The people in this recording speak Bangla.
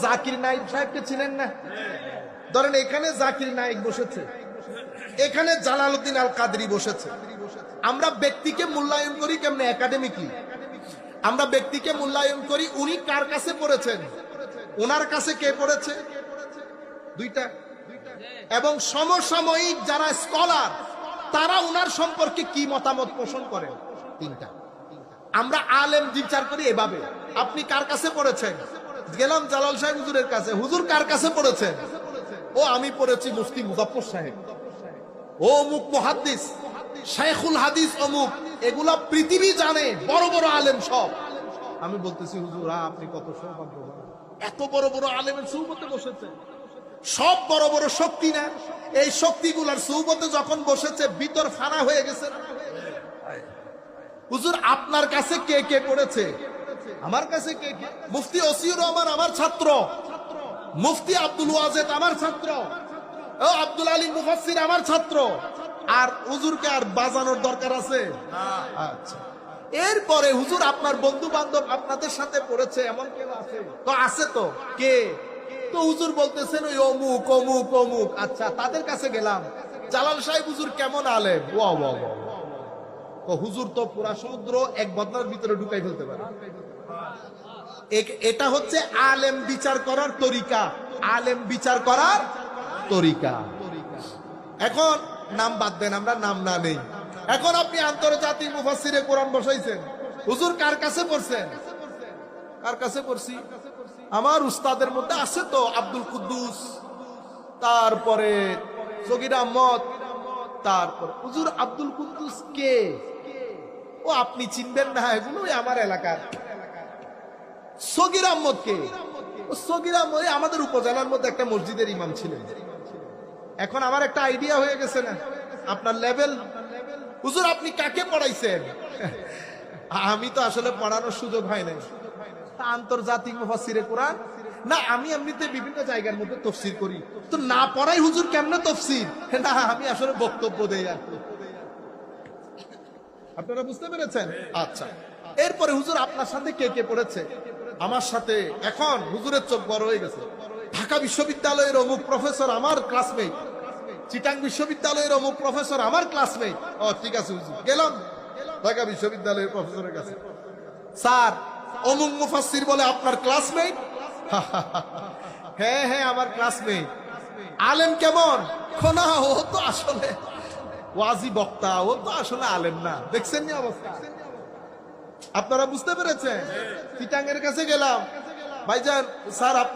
জাকির নায়েক সাহেবকে চিনেন না? ধরেন এখানে জাকির নায়েক বসেছে, এখানে জালালউদ্দিন আল কাদরি বসেছে। আমরা ব্যক্তিকে মূল্যায়ন করি কেমনে? একাডেমিকলি আমরা ব্যক্তিকে মূল্যায়ন করি উনি কার কাছে পড়েছেন, ওনার কাছে কে পড়েছে, দুইটা। এবং সমসাময়িক যারা স্কলার তারা উনার সম্পর্কে কি মতামত পোষণ করেন, তিনটা। আমরা আলেম বিচার করি এভাবে। আপনি কার কাছে পড়েছেন? গেলাম জালাল সাহেব হুজুরের কাছে, হুজুর কার কাছে পড়েছেন? ও আমি পড়েছি মুফতি মুজাফফর সাহেব, ও অমুক মুহাদ্দিস, শাইখুল হাদিস অমুক। এগুলা পৃথিবী জানে, বড় বড় আলেম সব। আমি বলতেছি হুজুর আপনি কত সৌভাগ্যবান, এত বড় বড় আলেমের সুবতে বসেছে। সব বড় বড় শক্তি না, এই শক্তিগুলার সুবতে যখন বসেছে ভিতর ফানা হয়ে গেছে। হুজুর আপনার কাছে কে কে পড়েছে? আমার কাছে কে কে? মুফতি ওসিউর রহমান আমার ছাত্র, মুফতি আব্দুল ওয়াজেদ আমার ছাত্র, ও আব্দুল আলী মুফাসসির আমার ছাত্র। আর হুজুরকে আর বাজানোর দরকার আছে? আচ্ছা, এরপরে হুজুর আপনার বন্ধু বান্ধব আপনাদের সাথে পড়েছে এমন কেউ আছে? তো আছে তো, কে? তো হুজুর বলতেছেন ওই অমুক অমুক অমুক। আচ্ছা, তাদের কাছে গেলাম, জালাল সাহেব হুজুর কেমন আলেম? ওয়া ওয়া ওয়া। হুজুর তো পুরা সমুদ্র এক বদনার ভিতরে ঢুকাই ফেলতে পারে। এটা হচ্ছে আলেম বিচার করার তরিকা, আলেম বিচার করার তরিকা। এখন নাম বাদ দেন, আমরা নাম না নেই। এখন আপনি আন্তর্জাতিক মুফাসসিরে কোরআন বসাইছেন, হুজুর কার কাছে পড়ছেন? কার কাছে পড়ছি? আমার উস্তাদের মধ্যে আছে তো আব্দুল কুদ্দুস, তারপরে সগীর আহমদ, তারপর হুজুর আব্দুল কুদ্দুস কে? ও আপনি চিনবেন না, এগুলো আমার এলাকার। সগীর আহমদ কে? ও সগীর আহমদ আমাদের উপজেলার মধ্যে একটা মসজিদের ইমাম ছিলেন। এখন আমার একটা আইডিয়া হয়ে গেছে না আপনার লেভেল। হুজুর আপনি কাকে পড়াইছেন? আমি তো আসলে পড়ানোর সুযোগ হয় নাই। আন্তর্জাতিক মুফাসসিরে কোরআন না, আমি এমনিতে বিভিন্ন জায়গার মধ্যে তাফসীর করি। তো না পড়াই হুজুর কেমনে তাফসীর? না আমি আসলে বক্তব্য দেই আর কি। আপনারা বুঝতে পেরেছেন? আচ্ছা, এরপরে হুজুর আপনার সাথে কে কে পড়েছে? আমার সাথে। এখন হুজুরের চোখ বড় হয়ে গেছে। ঢাকা বিশ্ববিদ্যালয়ের অমুক প্রফেসর আমার ক্লাসমেট, চিটাং বিশ্ববিদ্যালয়ের অমুক প্রফেসর আমার ক্লাসমেট। ও ঠিক আছে হুজুর। গেলাম ঢাকা বিশ্ববিদ্যালয়ের প্রফেসরের কাছে, স্যার অমুক মুফাসসির বলে আপনার ক্লাসমেট? হ্যাঁ হ্যাঁ আমার ক্লাসমেট। আলেম কেমন? না ও তো আসলে ওয়াজি বক্তা, ও তো আসলে আলেম না। দেখছেন নি অবস্থা? আপনারা বুঝতে পেরেছেন? চিটাং এর কাছে গেলাম, ভাইজান স্যার